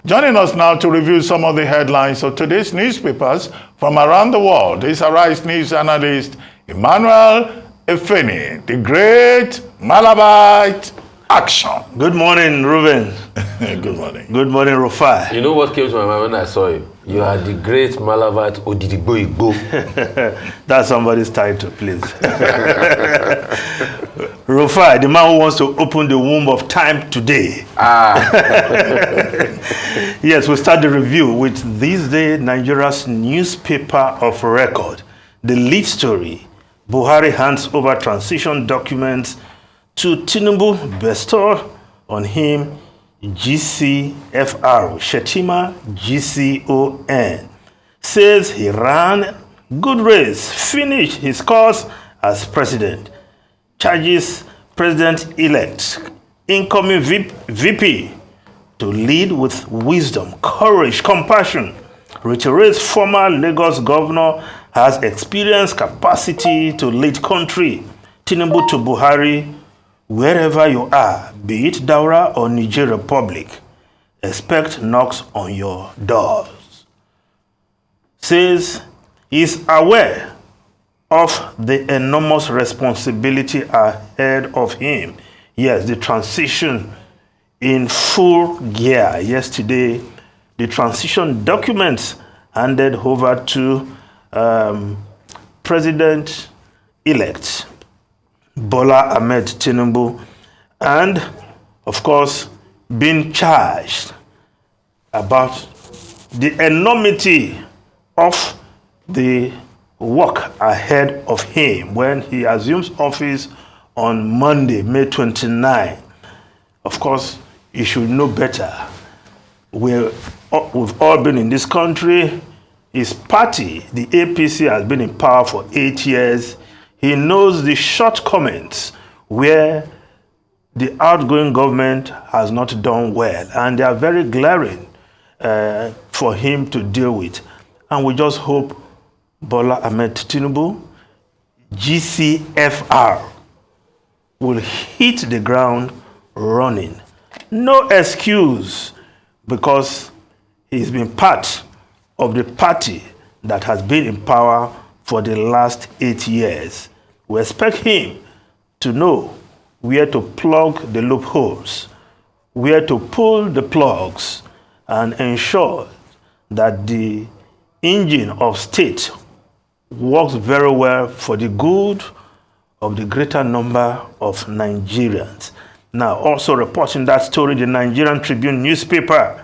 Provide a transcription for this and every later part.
Joining us now to review some of the headlines of today's newspapers from around the world is Arise News analyst Emmanuel Efeni, the great Malabite action. Good morning, Ruben. Good morning. Good morning, Rufai. You know what came to my mind when I saw you? You are the great Malabite Odidigbo Igbo. That's somebody's title, please. Rufai, the man who wants to open the womb of time today. Yes, we'll start the review with this day Nigeria's newspaper of record. The lead story, Buhari hands over transition documents to Tinubu, Bestows on him GCFR, Shettima, GCON, says he ran good race, finished his course as president, charges president-elect, incoming VP to lead with wisdom, courage, compassion, reiterates former Lagos governor has experience, capacity to lead country, Tinubu to Buhari. Wherever you are, be it Daura or Niger Republic, expect knocks on your doors. Says he's aware of the enormous responsibility ahead of him. Yes, the transition in full gear. Yesterday, the transition documents handed over to President-elect Bola Ahmed Tinubu, and of course being charged about the enormity of the work ahead of him when he assumes office on Monday, May 29. Of course, you should know better. We've all been in this country. His party, the APC, has been in power for 8 years. He knows the shortcomings where the outgoing government has not done well, and they are very glaring for him to deal with. And we just hope Bola Ahmed Tinubu, GCFR, will hit the ground running. No excuse, because he's been part of the party that has been in power for the last 8 years. We expect him to know where to plug the loopholes, where to pull the plugs, and ensure that the engine of state works very well for the good of the greater number of Nigerians. Now, also reporting that story, the Nigerian Tribune newspaper,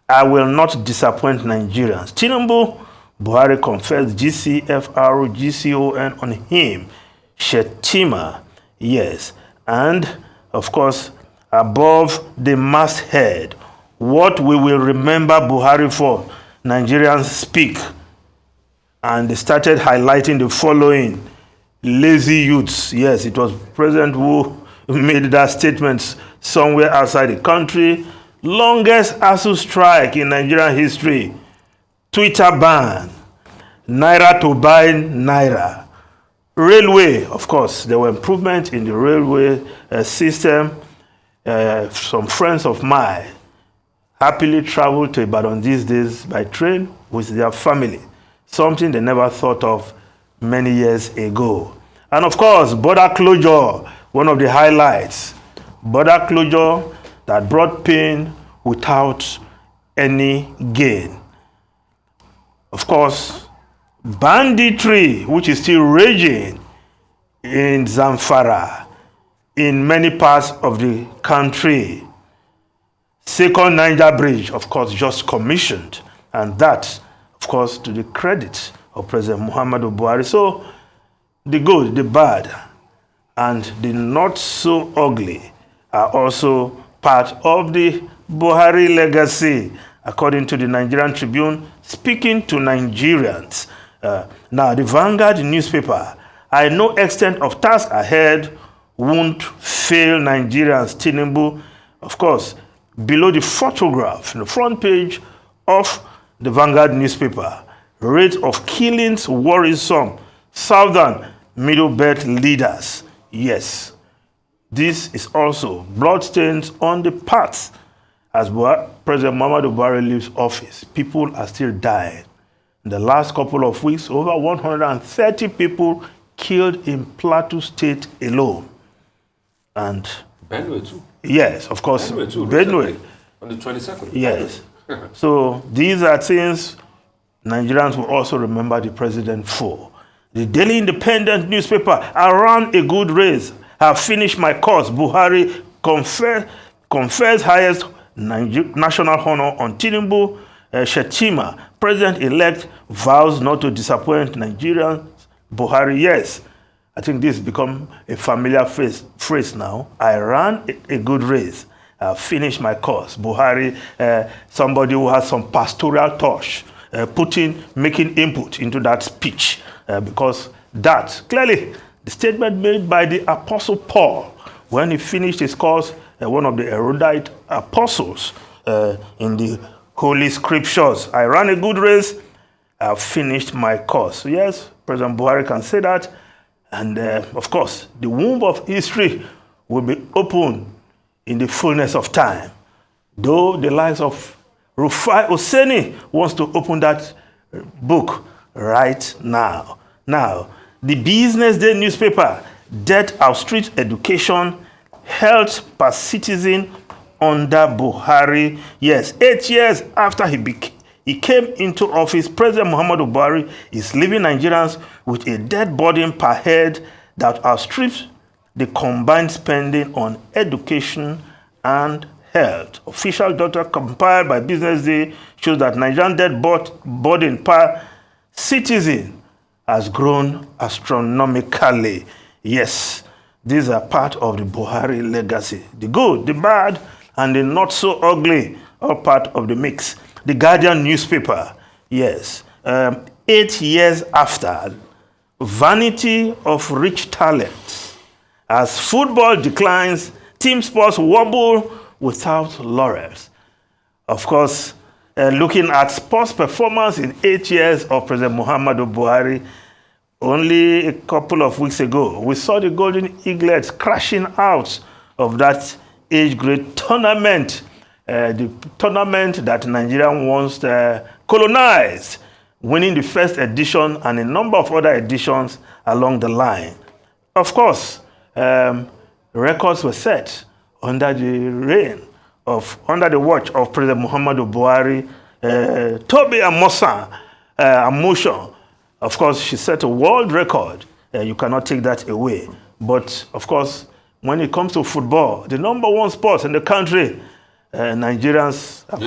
I will not disappoint Nigerians. Tinubu, Buhari confessed GCFR, GCON on him, Shettima, yes. And, of course, above the masthead, what we will remember Buhari for, Nigerians speak. And they started highlighting the following: lazy youths. Yes, it was President who made that statement somewhere outside the country. Longest ASU strike in Nigerian history. Twitter ban. Naira to buy Naira. Railway, of course, there were improvements in the railway system. Some friends of mine happily travel to Ibadan these days by train with their family, something they never thought of many years ago. And of course, border closure, one of the highlights. Border closure that brought pain without any gain. Of course, banditry, which is still raging in Zamfara, in many parts of the country. Second Niger Bridge, of course, just commissioned, and that, of course, to the credit of President Muhammadu Buhari. So, the good, the bad, and the not so ugly are also part of the Buhari legacy, according to the Nigerian Tribune, speaking to Nigerians. Now, the Vanguard newspaper, I know extent of task ahead won't fail Nigerians. Tinubu, of course, below the photograph, in the front page of the Vanguard newspaper, rate of killings worrisome. Southern Middle Belt leaders. Yes, this is also bloodstains on the path As President Muhammadu Buhari leaves office, people are still dying. In the last couple of weeks, over 130 people killed in Plateau State alone. And Benue too. yes, of course, Benue too. Benue. On the 22nd. Yes. So these are things Nigerians will also remember the president for. The Daily Independent newspaper, around a good race, have finished my course. Buhari confers highest national honor on Tinubu. Shettima, president-elect, vows not to disappoint Nigerians. Buhari, yes. I think this has become a familiar phrase now. I ran a good race. Finished my course. Buhari, somebody who has some pastoral touch, making input into that speech, because that, clearly, the statement made by the Apostle Paul when he finished his course, one of the erudite apostles in the Holy Scriptures. I ran a good race, I finished my course. So yes, President Buhari can say that. And of course, the womb of history will be open in the fullness of time. Though the likes of Rufai Oseni wants to open that book right now. Now, the Business Day newspaper, debt outstrips education, health per citizen under Buhari. Yes, 8 years after he came into office, President Muhammadu Buhari is leaving Nigerians with a debt burden per head that outstrips the combined spending on education and health. Official data compiled by Business Day shows that Nigerian debt burden per citizen has grown astronomically. Yes, these are part of the Buhari legacy. The good, the bad, and the not so ugly are part of the mix. The Guardian newspaper, yes, 8 years after, vanity of rich talent. As football declines, team sports wobble without laurels. Of course, looking at sports performance in 8 years of President Muhammadu Buhari, only a couple of weeks ago, we saw the Golden Eaglets crashing out of that age grade tournament, the tournament that Nigeria once colonized, winning the first edition and a number of other editions along the line. Of course, records were set under the watch of President Muhammadu Buhari. Toby Amosan, of course, she set a world record. You cannot take that away. But of course, when it comes to football, the number one sport in the country, Nigerians have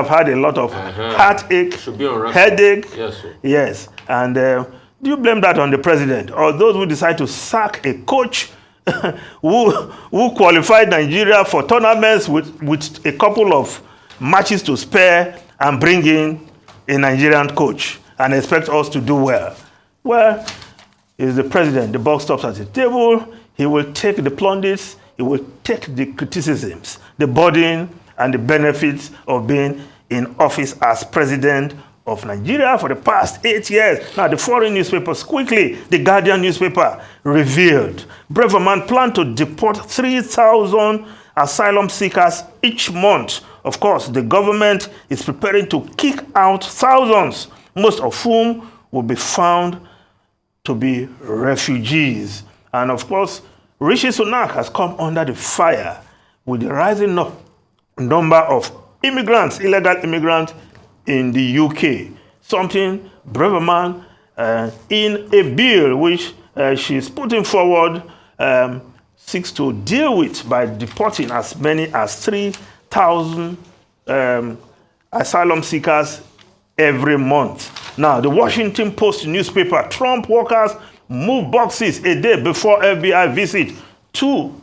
had a lot of heartache, headache. Yes, sir. Yes. And do you blame that on the president or those who decide to sack a coach who qualified Nigeria for tournaments with a couple of matches to spare and bring in a Nigerian coach and expect us to do well? Well, is the president. The buck stops at the table. He will take the plaudits. He will take the criticisms, the burden, and the benefits of being in office as president of Nigeria for the past 8 years. Now, the foreign newspapers, quickly, the Guardian newspaper revealed Breverman planned to deport 3,000 asylum seekers each month. Of course, the government is preparing to kick out thousands, most of whom will be found to be refugees. And of course, Rishi Sunak has come under the fire with the rising number of immigrants, illegal immigrants in the UK. Something Breverman, in a bill which she's putting forward, seeks to deal with by deporting as many as 3,000 asylum seekers every month. Now, the Washington Post newspaper, Trump workers move boxes a day before FBI visit. 2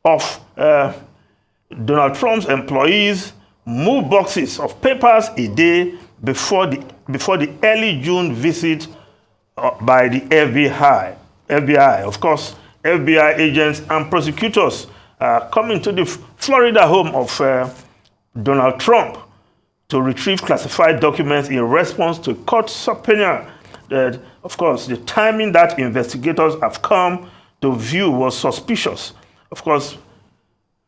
of Donald Trump's employees move boxes of papers a day before the early June visit by the FBI. Of course, FBI agents and prosecutors are coming to the Florida home of Donald Trump to retrieve classified documents in response to court subpoena. Of course, the timing that investigators have come to view was suspicious. Of course,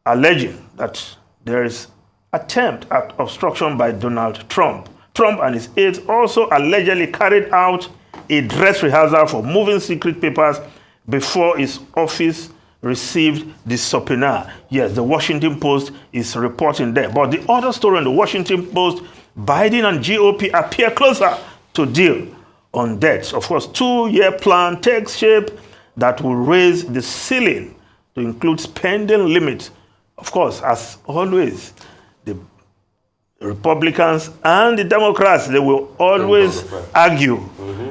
alleging that there is attempt at obstruction by Donald Trump. Trump and his aides also allegedly carried out a dress rehearsal for moving secret papers before his office received the subpoena. Yes, the Washington Post is reporting there. But the other story in the Washington Post, Biden and GOP appear closer to deal on debts. Of course, 2-year plan takes shape that will raise the ceiling to include spending limits. Of course, as always, the Republicans and the Democrats, they will always argue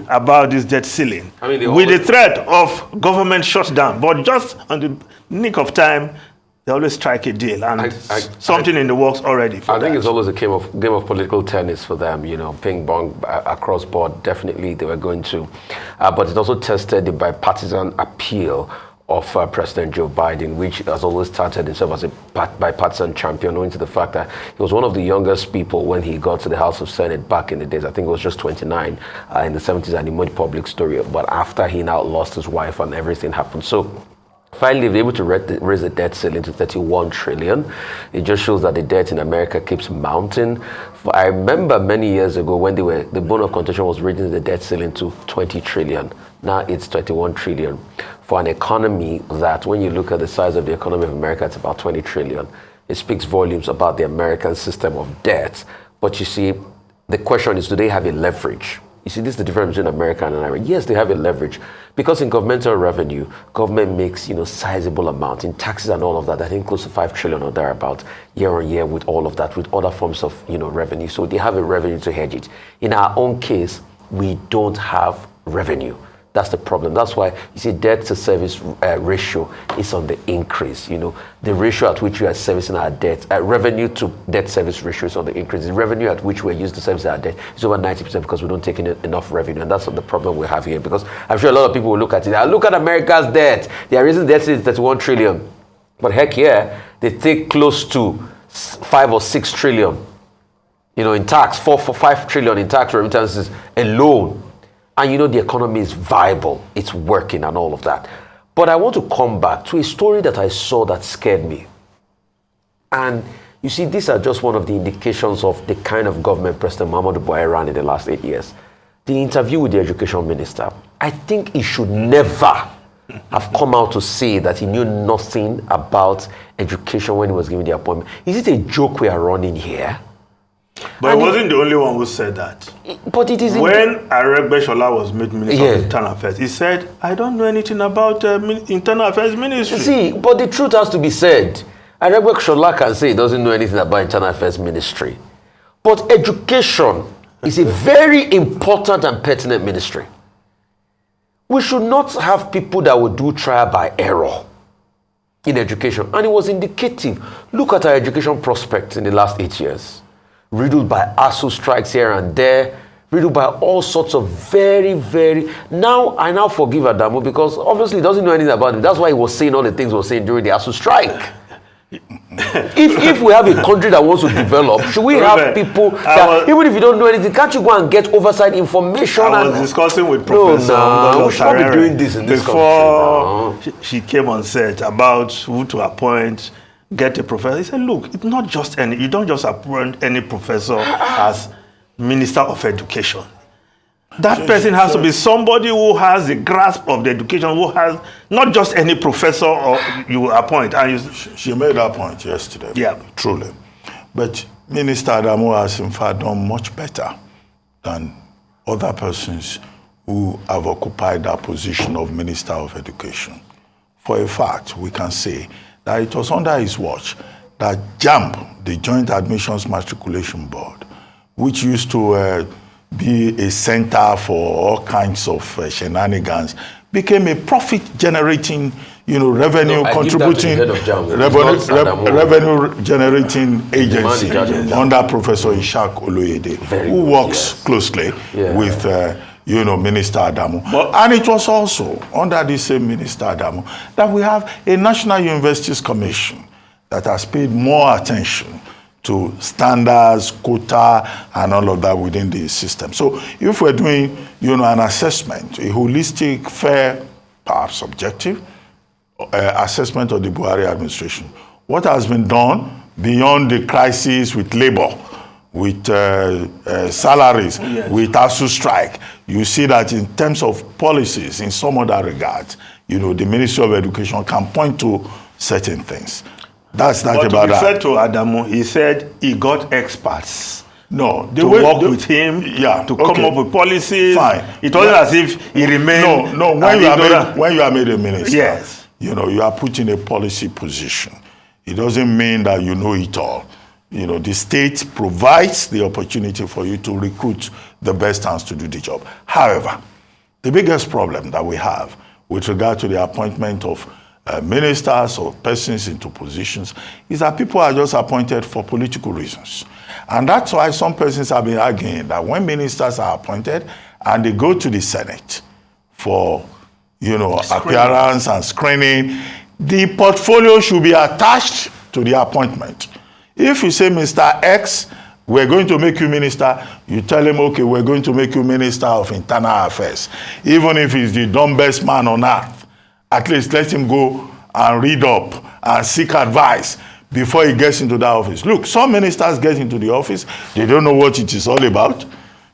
about this debt ceiling with the threat of government shutdown. But just on the nick of time, they always strike a deal, and something in the works already. I think it's always a game of political tennis for them, ping pong across board. Definitely they were going to. But it also tested the bipartisan appeal of President Joe Biden, which has always started himself as a bipartisan champion, owing to the fact that he was one of the youngest people when he got to the House of Senate back in the days. I think it was just 29 in the 70s, and he made public story. But after he now lost his wife and everything happened. So finally, they were able to raise the debt ceiling to 31 trillion. It just shows that the debt in America keeps mounting. I remember many years ago when the bone of contention was raising the debt ceiling to 20 trillion. Now it's 21 trillion. For an economy that, when you look at the size of the economy of America, it's about 20 trillion. It speaks volumes about the American system of debt. But you see, the question is, do they have a leverage? You see, this is the difference between America and Iran. Yes, they have a leverage, because in governmental revenue, government makes, sizable amount in taxes and all of that. I think close to 5 trillion or thereabout year on year with all of that, with other forms of, revenue. So they have a revenue to hedge it. In our own case, we don't have revenue. That's the problem. That's why you see debt to service ratio is on the increase. The ratio at which we are servicing our debt, revenue to debt service ratio is on the increase. The revenue at which we're used to service our debt is over 90% because we don't take in enough revenue. And that's what the problem we have here. Because I'm sure a lot of people will look at it. Look at America's debt. They are raising debt to 31 trillion. But heck yeah, they take close to 5 or 6 trillion, in tax, 5 trillion in tax remittances alone. And the economy is viable, it's working and all of that. But I want to come back to a story that I saw that scared me. And you see, these are just one of the indications of the kind of government President Muhammadu Buhari ran in the last 8 years. The interview with the education minister, I think he should never have come out to say that he knew nothing about education when he was given the appointment. Is it a joke we are running here? But he wasn't the only one who said that. But it is when Aregbesola was made Minister of Internal Affairs, he said, I don't know anything about Internal Affairs Ministry. See, but the truth has to be said. Aregbesola can say he doesn't know anything about Internal Affairs Ministry. But education is a very important and pertinent ministry. We should not have people that will do trial by error in education. And it was indicative. Look at our education prospects in the last 8 years. Riddled by ASU strikes here and there, riddled by all sorts of very, I now forgive Adamu because obviously he doesn't know anything about it. That's why he was saying all the things he was saying during the ASU strike. if we have a country that wants to develop, should we have people that, even if you don't know anything, can't you go and get oversight information? I was discussing with Professor we should not be doing this in this country. Before she came on set about who to appoint, get a professor. He said, look, it's not just you don't just appoint any professor as Minister of Education. That person has to be somebody who has the grasp of the education, who has not just any professor or you appoint. And she made that point yesterday. Yeah. Truly. But Minister Adamu has in fact done much better than other persons who have occupied that position of Minister of Education. For a fact, we can say that it was under his watch that JAMB, the Joint Admissions Matriculation Board, which used to be a center for all kinds of shenanigans, became a profit-generating, revenue contributing, revenue generating agency under Professor Ishaq Oloyede, who works closely with Minister Adamu. And it was also under the same Minister Adamu that we have a National Universities Commission that has paid more attention to standards, quota, and all of that within the system. So if we're doing, an assessment, a holistic, fair, perhaps objective assessment of the Buhari administration, what has been done beyond the crisis with labor, with salaries, Yes. with ASU strike, you see that in terms of policies, in some other regards, you know, the Ministry of Education can point to certain things. That's that But about to be fair that. to Adamu, he said he got experts No, to work with him, to come okay. up with policies. Fine. It wasn't as if he remained. No, when you are made a minister, Yes. you know, you are put in a policy position. It doesn't mean that you know it all. You know, the state provides the opportunity for you to recruit the best hands to do the job. However, the biggest problem that we have with regard to the appointment of ministers or persons into positions is that people are just appointed for political reasons. And that's why some persons have been arguing that when ministers are appointed and they go to the Senate for, you know, appearance and screening, the portfolio should be attached to the appointment. If you say, Mr. X, we're going to make you minister, you tell him, okay, we're going to make you minister of internal affairs. Even if he's the dumbest man on earth, at least let him go and read up and seek advice before he gets into that office. Look, some ministers get into the office, they don't know what it is all about.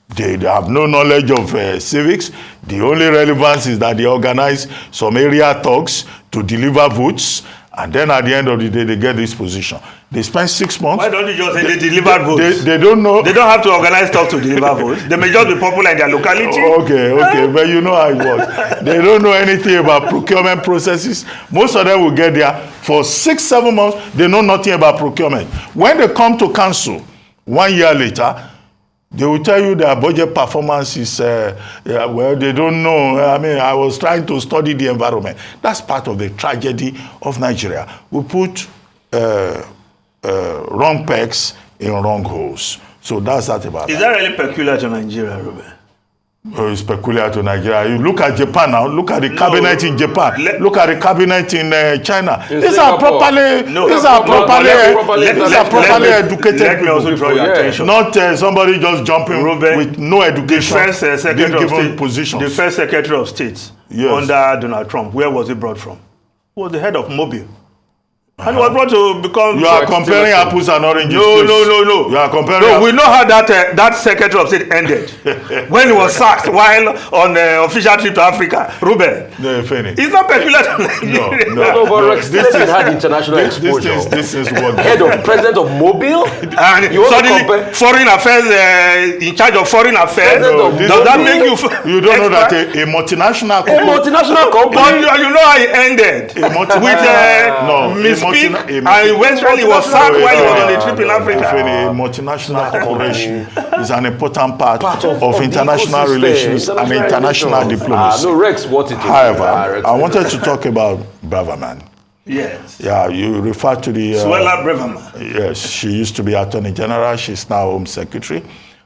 They have no knowledge of civics. The only relevance is that they organize some area talks to deliver votes, and then at the end of the day, they get this position. They spend 6 months. Why don't you just say they delivered votes? They don't know. They don't have to organize talk to deliver votes. They may just be popular in their locality. Okay, but you know how it works. They don't know anything about procurement processes. Most of them will get there for 6-7 months. They know nothing about procurement. When they come to council 1 year later, they will tell you their budget performance is, well, they don't know. I mean, I was trying to study the environment. That's part of the tragedy of Nigeria. We put wrong pegs in wrong holes. So that's that about Is that. that really peculiar to Nigeria, Ruben? It's peculiar to Nigeria. You look at Japan now. Look at the cabinet in Japan. Look at the cabinet in China. These are properly educated Let me people. also draw your attention. Not somebody just jumping with no education. The first Secretary being of given State, positions. the first Secretary of State under Donald Trump, where was he brought from? He was the head of Mobile. And he was brought to become... You are comparing apples and oranges. No. You are comparing... No, we know how that Secretary of State ended. When he was sacked while on an official trip to Africa. Ruben. No, Feni. It's not peculiar to Nigeria. No, but Rex Tillerson had international exposure. This is what... Head of President of Mobile? And You want to suddenly, compare- foreign affairs, in charge of foreign affairs. No, Does that make you... You don't know that a multinational A company... multinational But company? you know how it ended. With misspeak, and eventually he was sacked while he was on a trip in Africa. A multinational corporation is an important part of the international ecosystem, relations and international diplomacy. No, Rex, what it is. However, Rex, I wanted to talk about Braverman. Yes. Yeah, you refer to the... Suella Braverman. Yes, she used to be Attorney General. She's now Home Secretary.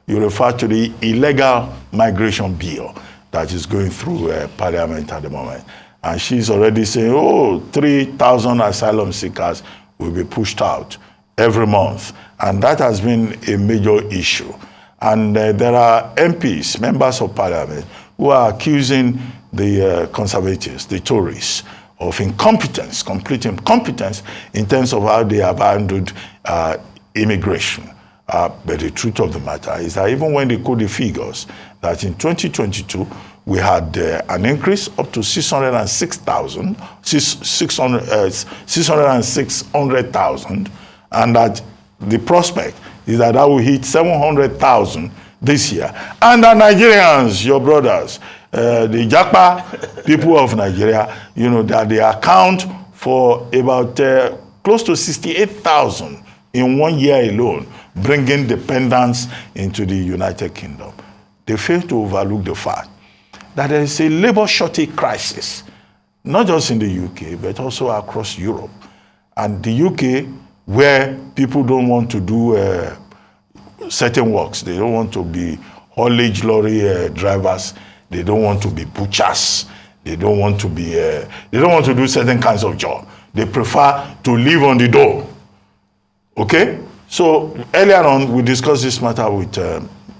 You refer to the illegal migration bill that is going through Parliament at the moment. And she's already saying, 3,000 asylum seekers will be pushed out every month. And that has been a major issue. And there are MPs, members of Parliament, who are accusing the Conservatives, the Tories, of incompetence, complete incompetence in terms of how they have handled immigration. But the truth of the matter is that even when they quote the figures, that in 2022, we had an increase up to 606,000, and that the prospect is that will hit 700,000 this year. And the Nigerians, your brothers, the Japa people of Nigeria, you know, that they account for about close to 68,000 in 1 year alone, bringing dependence into the United Kingdom. They fail to overlook the fact that there is a labor shortage crisis, not just in the UK, but also across Europe. And the UK, where people don't want to do certain works, they don't want to be haulage lorry drivers, they don't want to be butchers, they don't want to be, they don't want to do certain kinds of job. They prefer to live on the door. Okay? So earlier on, we discussed this matter with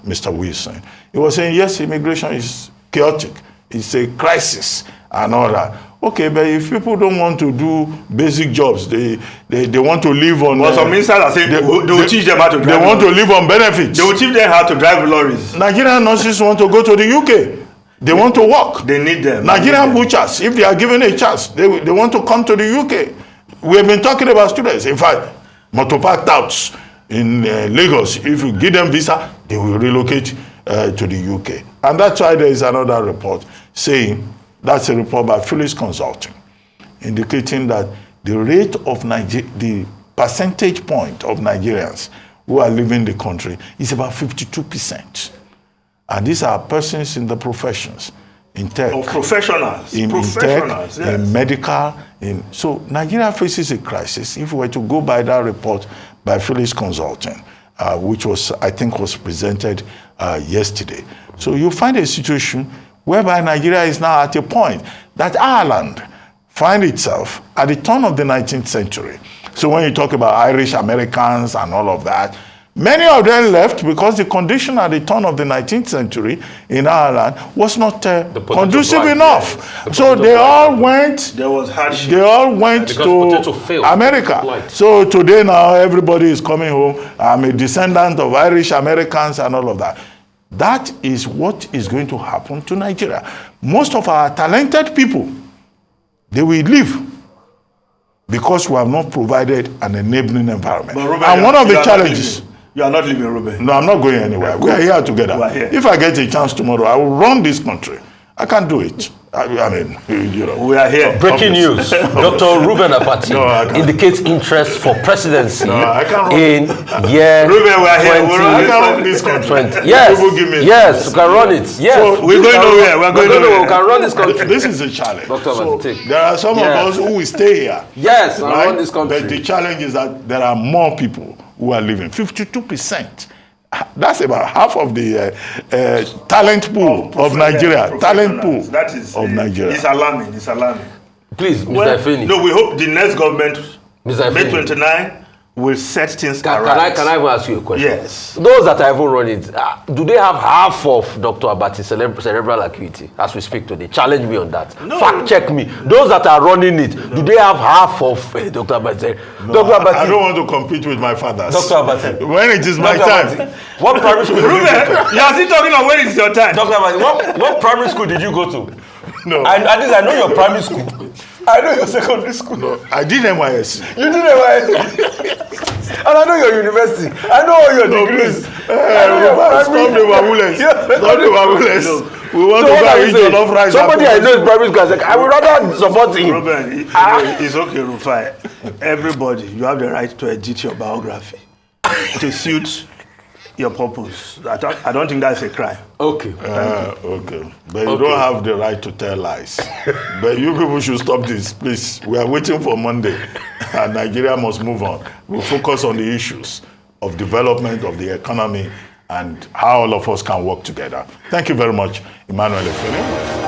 Mr. Wilson. He was saying, yes, immigration is chaotic. It's a crisis and all that. Okay, but if people don't want to do basic jobs, they want to live on... But some ministers are saying they will teach them how to drive. They want to live on benefits. They will teach them how to drive lorries. Nigerian nurses want to go to the UK. They want to work. They need them. Nigerian butchers, if they are given a chance, they want to come to the UK. We have been talking about students. In fact, motopark touts in Lagos, if you give them visa, they will relocate to the UK. And that's why there is another report saying, that's a report by Phyllis Consulting, indicating that the rate of the percentage point of Nigerians who are leaving the country is about 52%. And these are persons in the professions, in tech. Oh, professionals. In tech, yes. in medical. So Nigeria faces a crisis. If we were to go by that report by Phyllis Consulting, which was, I think, was presented yesterday. So you find a situation whereby Nigeria is now at a point that Ireland find itself at the turn of the 19th century. So when you talk about Irish Americans and all of that, many of them left because the condition at the turn of the 19th century in Ireland was not conducive enough. So they all went. There was hardship. They all went to America. So today now everybody is coming home. I'm a descendant of Irish Americans and all of that. That is what is going to happen to Nigeria. Most of our talented people, they will leave because we have not provided an enabling environment. Ruben, and one of the challenges... You are not leaving, Ruben. No, I'm not going anywhere. We are here together. Here. If I get a chance tomorrow, I will run this country. I can't do it. I mean, you know. We are here. Breaking news. Dr. Ruben Apati indicates interest for presidency in year Ruben, we are here. 20. I can run this country. Yes, People give me yes, we can run it. Yes. So we're going nowhere. We're going nowhere. We can run this country. This is a challenge. Dr. So Apati. there are some of us who will stay here. Yes, and run this country. But the challenge is that there are more people who are leaving. 52%. That's about half of the talent pool of Nigeria. Talent pool that is, of Nigeria. It's alarming. It's alarming. Please, Mr. Efeni. No, we hope the next government, Mr. May 29, will set things Can right. I even ask you a question? Yes. Those that are even running, do they have half of Dr. Abati's cerebral acuity as we speak today? Challenge me on that. No. Fact check me. Those that are running it, do they have half of Dr. Abati? No, Dr. Abati. I don't want to compete with my fathers. Dr. Abati. When it is my time. What primary school did you go to? You are still talking of when it's your time. Dr. Abati, what primary school did you go to? No. At least I know your primary school. I know your secondary school. No, I did NYSC. You did NYSC. And I know your university. I know all your degrees. Stop the wabules. Stop the wabules. We want to buy each jollof rice. Somebody I know in primary school, I said, I would rather support him. Ruben, it's okay, Rufai. Everybody, you have the right to edit your biography to suit your purpose. I don't think that's a crime. Okay. Okay. But you don't have the right to tell lies. But you people should stop this, please. We are waiting for Monday. And Nigeria must move on. We'll focus on the issues of development of the economy and how all of us can work together. Thank you very much, Emmanuel Efeni.